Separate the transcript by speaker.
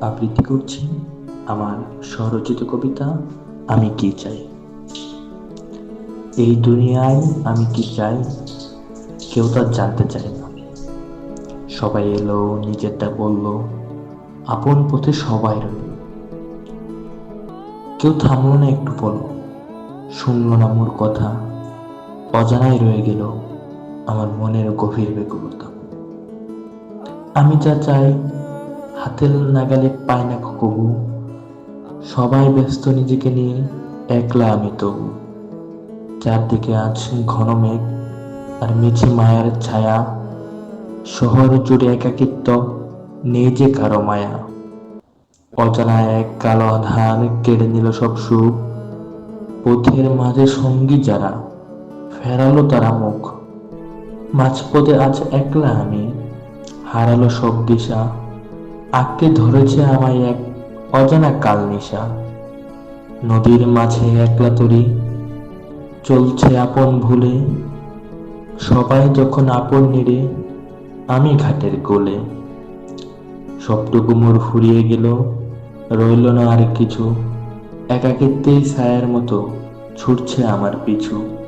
Speaker 1: আবৃত্তি করছি আমার স্বরচিত কবিতা আমি কি চাই। এই দুনিয়ায় আমি কি চাই কেউ তা জানতে চায় না। সবাই এলো, নিজেরটা বলল, আপন পথে সবাই রইল। কেউ থামলো না একটু বলো, শুনলো না মোর কথা। অজানায় রয়ে গেল আমার মনের গভীর বেকুলতা। আমি যা চাই হাতের নাগালে পাই না কবু। সবাই ব্যস্ত নিজেকে নিয়ে, একলা আমি তবু। চারদিকে আজ ঘন মেঘ আর মিছে মায়ার ছায়া। শহর জুড়ে একাকিত্ব, নেই যে কারো মায়া। অজানা এক কালো আধার কেড়ে নিল সব সুখ। পথের মাঝে সঙ্গী যারা, ফেরালো তারা মুখ। মাঝপথে আজ একলা আমি, হারালো সব দিশা। আঁকড়ে ধরেছে আমায় এক অজানা কাল নিশা। নদীর মাঝে একলা তরি চলছে আপন ভুলে। সবাই যখন আপন নিড়ে, আমি ঘাটের কোলে। সবটুকু মোর ফুরিয়ে গেল, রইল না আর কিছু। একাকিত্বেই ছায়ার মতো ছুটছে আমার পিছু।